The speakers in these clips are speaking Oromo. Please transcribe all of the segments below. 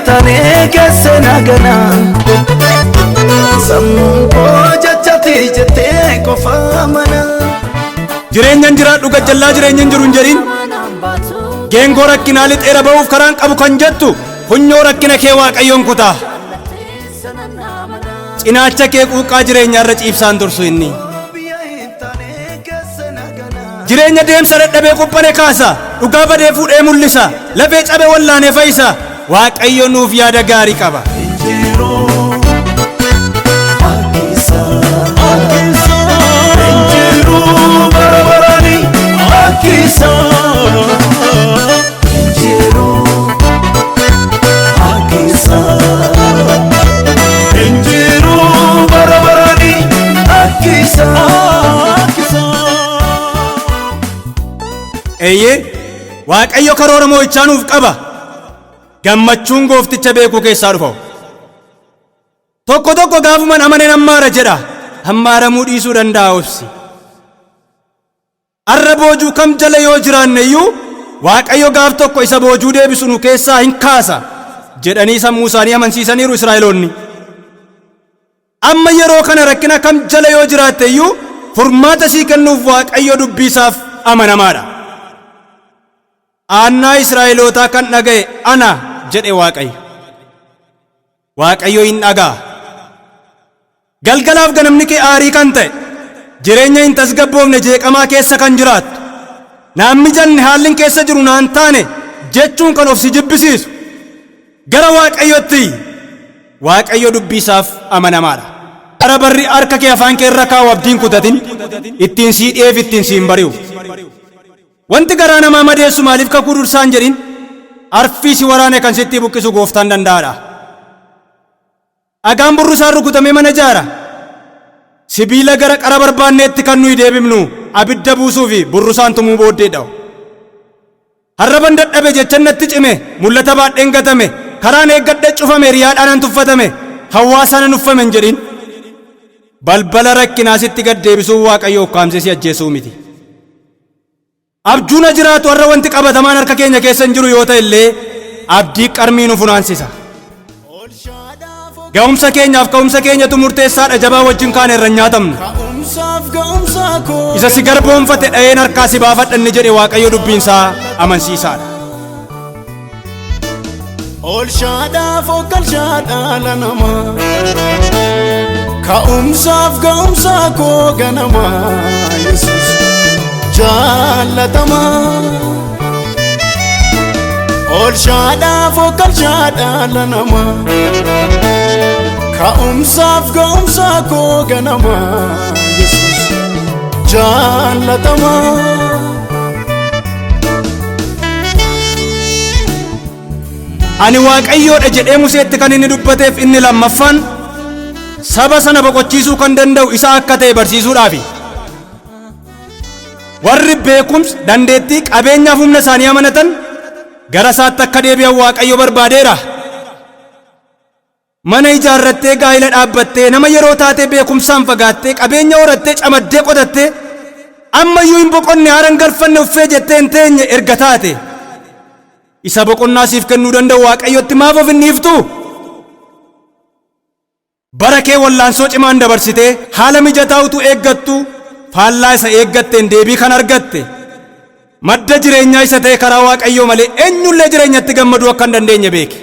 intane kesse nagana sammun ko jachati jette kofa mana jireenyan jiraadhu gajjallaa jireenyan jiru hin jedhin geengoo rakkinaa lixeera ba'uuf karaan qabu kan jettu funyoo rakkina kee waaqayyoon kutaa cinaacha kee quuqqaa jireenyaa irra ciibsaan tursu inni jireenya deemsa dadhabee quphane kaasa dhugaa badee fuudhee mul'isa lafee cabe wallaanee fayyisa waaqayyo nuuf yaada gaarii qaba eeyyee waaqayyo karoora moo'ichaa nuuf qaba gammachuun goofticha beekuu keessaa dhufa tokko tokko gaafuman amanen hammaara jedha hammaaramuu dhiisuu danda'a obsi arra boojuu kam jala yoo jiraanne iyyuu waaqayyo gaaf tokko isa boojuu deebisu nu keessaa hin kaasa jedhanii sammuu isaanii amansiisaniiru Israa'eloonni amma yeroo kana rakkina kam jala yoo jiraatte iyyuu furmaata sii kennuuf waaqayyo dubbiisaaf amanamaadha Aanaa Israa'elootaa kan dhaga'e ana jedhe waaqayyo hin dhagaa galgalaaf ganamni kee aarii kan ta'e jireenya hin tasgabboofne jeeqamaa keessa kan jiraattu naan mijanne haalli keessa jiru naan taane jechuun kan of si jibbisiisu gara waaqayyotti waaqayyo dubbiisaaf amanamaadha bara barri harka kee afaan kee irra kaa'u abdiin kutatin ittiin sii dhiyeef ittiin siin bari'u wanti garaa namaa madeessu maaliif kakuu dursaan jedhin arfii si waraane kan sitti buqqisu gooftaan danda'aadha dhagaan burrusaan rukutamee mana ijaara sibiila gara qara barbaanneetti kan nuyi deebifnu abidda buusuu fi burrusaan tumuu booddeedha harraban dadhabe jechan natti cime mul'ata baadheen gatame karaan eeggadhe cufame riyaadhaan tuffatame hawaasaan nuffame hin jedhin balbala rakkinaa sitti gad deebisuu waaqayyo ukkaamsee si ajjeesuu miti abjuuna jiraatu warra wanti qabatamaan harka keenya keessa hin jiru yoo ta'e illee abdii qarmii nu funaansisa ga'umsa keenyaaf ka'umsa keenyatu murteessaadha jabaa wajjin kaan irra nyaatamna isa si garboomfate dha'een harkaa si baafadha inni jedhe waaqayyo dubbiinsaa amansiisaadha olshaadhaaf okkalshaadhaa namaa ka'umsaaf ga'umsa koo ganamaa Yesuus jaalatama olshaadhaaf okkalshaadhaa namaa ka'umsaaf ga'umsa koo ganamaa Yesuus jaalatama ani waaqayyoodha jedhee Museetti kan inni dubbateef inni lammaffaan saba sana boqochiisuu kan danda'u isa akka ta'e barsiisuudhaafi warri beekumsa dandeettii qabeenyaaf humna isaanii amanatan gara isaatti akka deebi'an waaqayyo barbaadeera mana ijaarrattee gaa'ila dhaabbattee nama yeroo taatee beekumsaan fagaattee qabeenya horattee camaddee qotattee ammayyuu hin boqonne haaran galfanne uffee jettee hin teenye erga taate isa boqonnaa siif kennuu danda'u waaqayyotti maaf of hin dhiiftu bara kee wallaansoo cimaan dabarsitee haala mijataa utuu eeggattu faallaa isa eeggatteen deebii kan argatte madda jireenyaa isa ta'e karaa waaqayyoo malee eenyullee jireenyatti gammaduu akka hin dandeenye beeki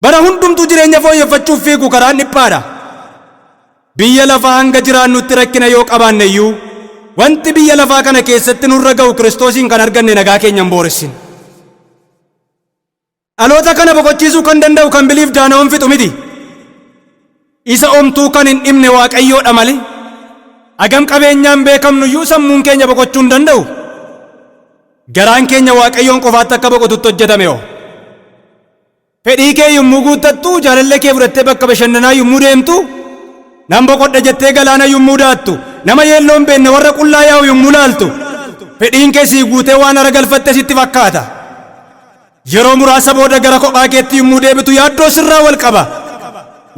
bara hundumtuu jireenya fooyyeffachuuf fiigu karaan dhiphaadha biyya lafaa hanga jiraannutti rakkina yoo qabaanne iyyuu wanti biyya lafaa kana keessatti nurra ga'u Kiristoosiin kan arganne nagaa keenya hin booressin dhaloota kana boqochiisuu kan danda'u kan biliif daana'uun fixu miti isa omtuu kan hin dhimne waaqayyoodha malee agam qabeenyaan beekamnu iyyuu sammuun keenya boqochuu hin danda'u garaan keenya waaqayyoon qofaatti akka boqotutti hojjetame oo fedhii kee yommuu guuttattu jaalallee kee fudhattee bakka bashannanaa yommuu deemtu nan boqodha jettee galaana yommuu daattu nama yeelloon beenne warra qullaa yaa'u yommuu laaltu fedhiin kee sii guutee waan ara galfatte sitti fakkaata yeroo muraasa booda gara kophaa keetti yommuu deebitu yaaddoo sirraa wal qaba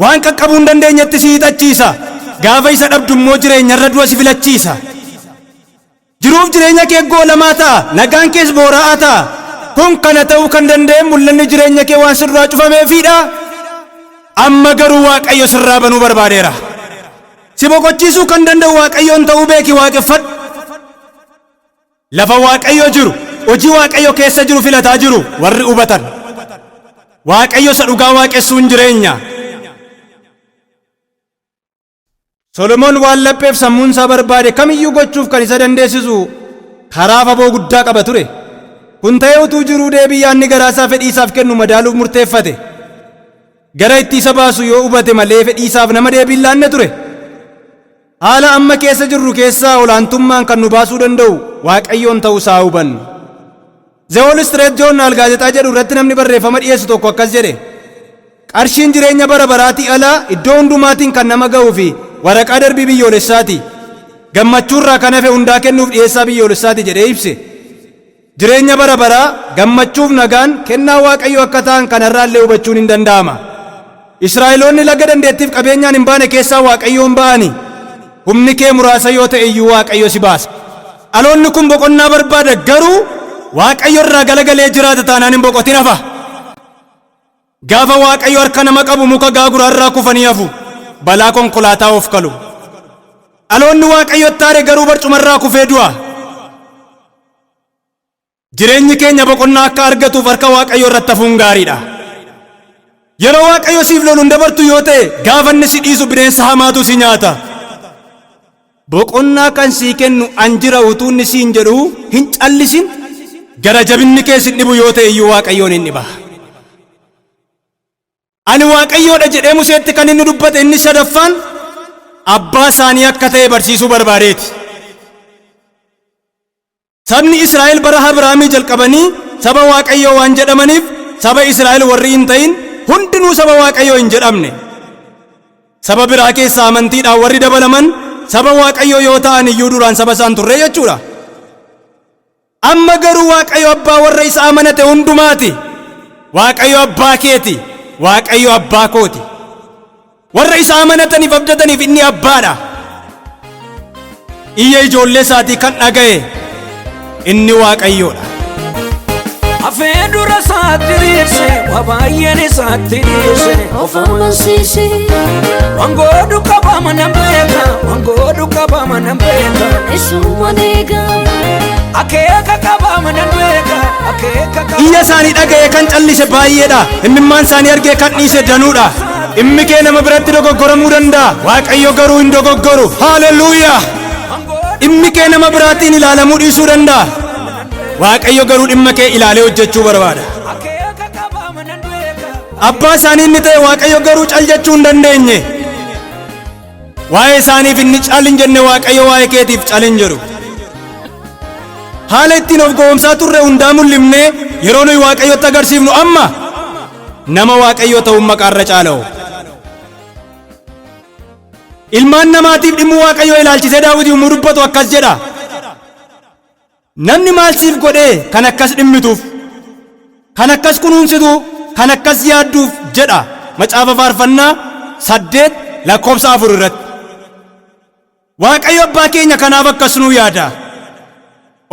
waan qaqqabuu hin dandeenyetti si hiixachiisa gaafa isa dhabdu immoo jireenyarra du'a si filachiisa jiruuf jireenya kee goolamaa ta'a nagaan kees boora'aa ta'a kun kana ta'uu kan danda'e mul'anni jireenya kee waan sirraa cufameefidha. Amma garuu Waaqayyo sirraa banuu barbaadeera. Si boqochiisuu kan danda'u Waaqayyoon ta'uu beeki, waaqeffadhu. Lafa Waaqayyo jiru, hojii Waaqayyo keessa jiru filataa jiru warri hubatan. Waaqayyo isa dhugaa waaqessuun jireenya. Solomoon waan lapheef sammuun isaa barbaade kamiyyuu gochuuf kan isa dandeessisu karaa faboo guddaa qaba ture. Kun ta'ee utuu jiruu deebii yaadni garaasaa fedhii isaaf kennu madaaluuf murteeffate. Gara itti isa baasu yoo hubate malee fedhii isaaf nama deebii laanne ture. Haala amma keessa jirru keessaa olaantummaan kan nu baasuu danda'u Waaqayyoon ta'uu isaa hubannu. The Wall Street Journal gaazexaa jedhu irratti namni barreeffama dhiyeessu tokko akkas jedhe. Qarshiin jireenya bara baraatii alaa iddoo hundumaatiin kan nama ga'uu fi waraqaa darbii biyyoolessaati. Gammachuurraa kan hafe hundaa kennuuf dhiyeessaa biyyoolessaati jedhee ibse. Jireenya bara baraa gammachuuf nagaan kennaa Waaqayyo akka ta'an kanarraallee hubachuun hin danda'ama. Israa'eloonni laga dandeettiif qabeenyaan hin baane keessaa Waaqayyoon ba'ani. Humni kee muraasa yoo ta'e iyyuu Waaqayyo si baasa. Dhaloonni kun boqonnaa barbaada, garuu Waaqayyo irraa galagalee jiraata taanaan hin boqotin hafa. Gaafa Waaqayyo harka nama qabu muka gaaguraarraa kufanii hafu, balaa konkolaataa of kalu. Dhaloonni Waaqayyo taare garuu barcumarraa kufee du'a. Jireenyi keenya boqonnaa akka argatuuf harka Waaqayyo irratti hafuun gaariidha. Yeroo Waaqayyo siif lolu hin dabartu yoo ta'e gaafa inni si dhiisu bineensa hamaatu si nyaata. Boqonnaa kan sii kennu an jira utuu inni siin jedhu hin callisin. Gara jabinni kee si dhibu yoo ta'e iyyuu Waaqayyoon hin dhiba. Ani Waaqayyoodha jedhee Museetti kan inni dubbate inni sadaffaan abbaa isaanii akka ta'e barsiisuu barbaadeeti. Sabni Israa'el bara Abrahaamii jalqabanii saba Waaqayyoo waan jedhamaniif saba Israa'el warri hin ta'in hundinuu saba Waaqayyoo hin jedhamne. Saba biraa keessaa amantiidhaan warri dabalaman saba Waaqayyoo yoo ta'an iyyuu duraan saba isaan turre jechuudha. Amma garuu Waaqayyo abbaa warra isa amanate hundumaati. Waaqayyo abbaa keeti. Waaqayyo abbaa kooti. Warra isa amanataniif abdataniif inni abbaadha. Iyya ijoollee isaatii kan dhaga'e inni Waaqayyoodha. Afee dura isaatti dhiirse, waa baay'een isaatti dhiirse, of amansiise. Waan godhu qaba mana beeka, waan godhu qaba mana beeka. Isuma deega. Akeeka qaba mana beeka, akeeka qaba. Iyya isaanii dhaga'e kan callise baay'eedha. Imimmaan isaanii argee kan dhiise danuudha. Dhimmi kee nama biratti dogoggoramuu danda'a. Waaqayyo garuu hin dogoggoru. Haaleluyyaa. Dhimmi kee nama biraatiin ilaalamuu dhiisuu danda'a. Waaqayyo garuu dhimma kee ilaalee hojjechuu barbaada. Abbaa isaanii inni ta'e Waaqayyo garuu cal jechuu hin dandeenye. Waa'ee isaaniif inni cal hin jenne Waaqayyo waa'ee keetiif cal hin jedhu. Haala ittiin of gowwomsaa turre hundaa mul'ifnee yeroo nuyi Waaqayyotti agarsiifnu amma nama Waaqayyo ta'uun maqaarra caala'u. Ilmaan namaatiif dhimmu Waaqayyo ilaalchisee Daawit yommuu dubbatu akkas jedha. Namni maal siif godhee kan akkas dhimmituuf, kan akkas kunuunsitu, kan akkas yaadduuf jedha macaafa faarfannaa 8:4 irratti. Waaqayyo abbaa keenya kanaaf akkas nuu yaada.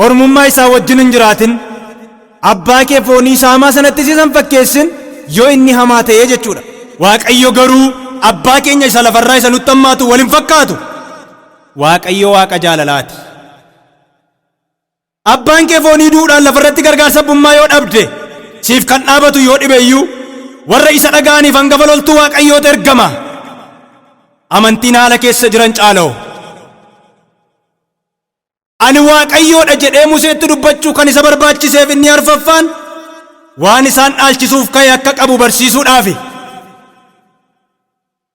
Ormummaa isaa wajjin hin jiraatin, abbaa kee foonii saamaa sanatti siisan fakkeessin yoo inni hamaa ta'ee jechuudha. Waaqayyo garuu abbaa keenya isa lafarraa isa nutti hammaatu waliin fakkaatu. Waaqayyo Waaqa jaalalaati. Abbaan kee foonii duudhaan lafarratti gargaarsa abbummaa yoo dhabde siif kan dhaabatu yoo dhibe iyyuu warra isa dhaga'aniif hangafa loltuu Waaqayyootu ergama. Amantiin haala keessa jiran caala'u. Ani Waaqayyoodha jedhee Museetti dubbachuu kan isa barbaachiseef inni arfaffaan waan isaan dhaalchisuuf ka'e akka qabu barsiisuudhaafi.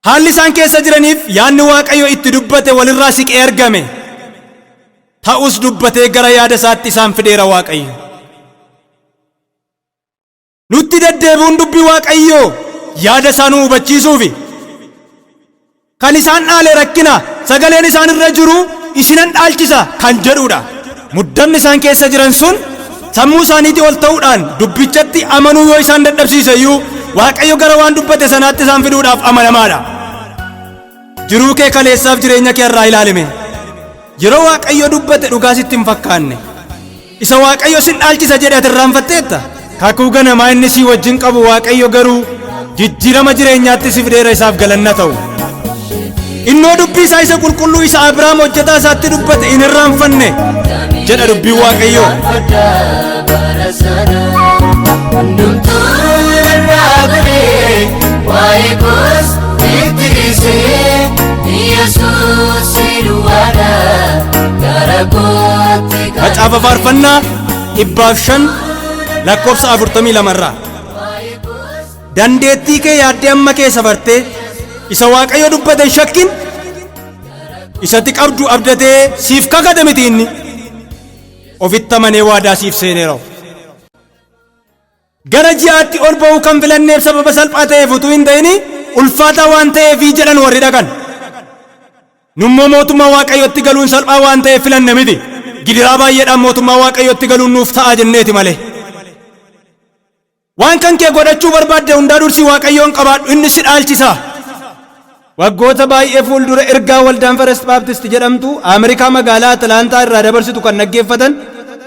Haalli isaan keessa jiraniif yaadni Waaqayyo itti dubbate walirraa siqee argame. Ta'us dubbatee gara yaada isaatti isaan fideera Waaqayyo. Nutti deddeebi'uun dubbii Waaqayyoo yaada isaa nu hubachiisuufi. Kan isaan dhaale rakkina sagaleen isaan irra jiru isinan dhaalchisa kan jedhudha. Muddamni isaan keessa jiran sun sammuu isaaniitii ol ta'uudhaan dubbichatti amanuu yoo isaan dadhabsiise iyyuu Waaqayyo gara waan dubbate sanaatti isaan fiduudhaaf amanamaadha. Jiruu kee kaleessaaf jireenya kee irraa ilaalime. Yeroo Waaqayyo dubbate dhugaa sitti hin fakkaanne. Isa Waaqayyo sin dhaalchisa jedhe ati irraanfatteetta. kakuu ganamaa inni si wajjin qabu Waaqayyo garuu jijjiirama jireenyaatti si fideera isaaf galanna ta'u. Innoo dubbii isaa isa qulqulluu isa Abrahaam hojjetaa isaatti dubbate hin irraanfanne jedha dubbiin Waaqayyoo. Macaafa faarfannaa 105 lakkoofsa 42 irraa. Dandeettii kee yaaddee amma kee safartee isa Waaqayyo dubbate hin shakkin, isatti qabdu abdatee siif kakate miti inni, ofitti amanee waadaa siif seeneera. Gara ji'aatti ol ba'uu kan filanneef sababa salphaa ta'eef utuu hin ta'in ulfaataa waan ta'eef jedhan warri dhaqan. Nummoo mootummaa Waaqayyotti galuun salphaa waan ta'eef filanne miti, gidiraa baay'eedhaan mootummaa Waaqayyotti galuun nuuf ta'a jenneeti malee. Waan kan kee godhachuu barbaadde hundaa dursii Waaqayyoon qabaadhu, inni si dhaalchisa. Waggoota baay'ee fuuldura ergaa waldaan First Baptist jedhamtu Ameerikaa magaalaa Atlaantaa irraa dabarsitu kan dhaggeeffatan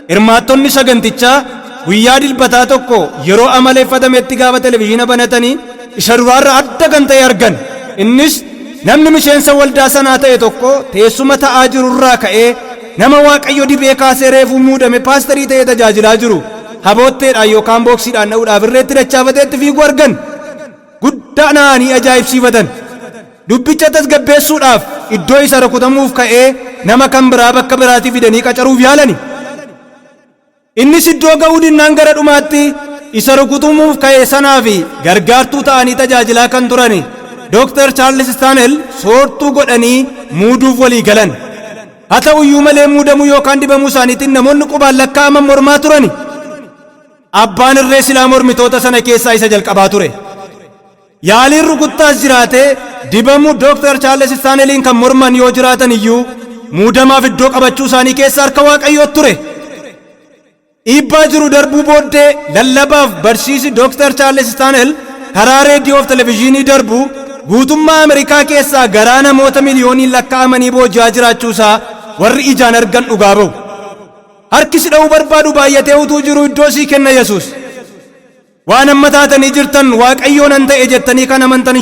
hirmaattonni sagantichaa guyyaa dilbataa tokko yeroo amaleeffatametti gaafa televezyiina banatanii isa duraarra adda kan ta'e argan. Innis namni miseensa waldaa sanaa ta'e tokko teessuma ta'aa jirurraa ka'ee nama Waaqayyo dibee kaasee reefuu muudame paasterii ta'ee tajaajilaa jiru habootteedhaan yookaan booksiidhaan dha'uudhaaf irreetti dachaafateetti fiiguu argan. Guddaa na'anii ajaa'ibsiifatan. Dubbicha tasgabbeessuudhaaf iddoo isa rukutamuuf ka'ee nama kan biraa bakka biraatii fidanii qacaruuf yaalani. Innis iddoo ga'uu dinnaan gara dhumaatti isa rukutamuuf ka'e sanaaf gargaartuu ta'anii tajaajilaa kan turan Dr. Charles Stanel soortuu godhanii muuduuf walii galan. Haa ta'uyyuu malee muudamuu yookaan dibamuu isaaniitiin namoonni qubaan lakkaa'aman mormaa turan. Abbaan irree silaa mormitoota sana keessaa isa jalqabaa ture. Yaaliin rukuttaas jiraatee dibamuu Dr. Charles Staneliin kan morman yoo jiraatan iyyuu muudamaaf iddoo qabachuu isaanii keessa harka Waaqayyoo ture. Dhiibbaa jiru darbuu booddee lallabaaf barsiisi Dr. Charles Stanel karaa reediyoo fi televezyiinii darbu guutummaa Ameerikaa keessaa garaa namoota miliyooniin lakkaa'amanii booji'aa jiraachuusaa warri ijaan argan dhugaa ba'u. Harki si dha'uu barbaadu baay'atee utuu jiru iddoo sii kenna Yesuus. Waan amma taatanii jirtan Waaqayyoon an ta'e jettanii kan amantan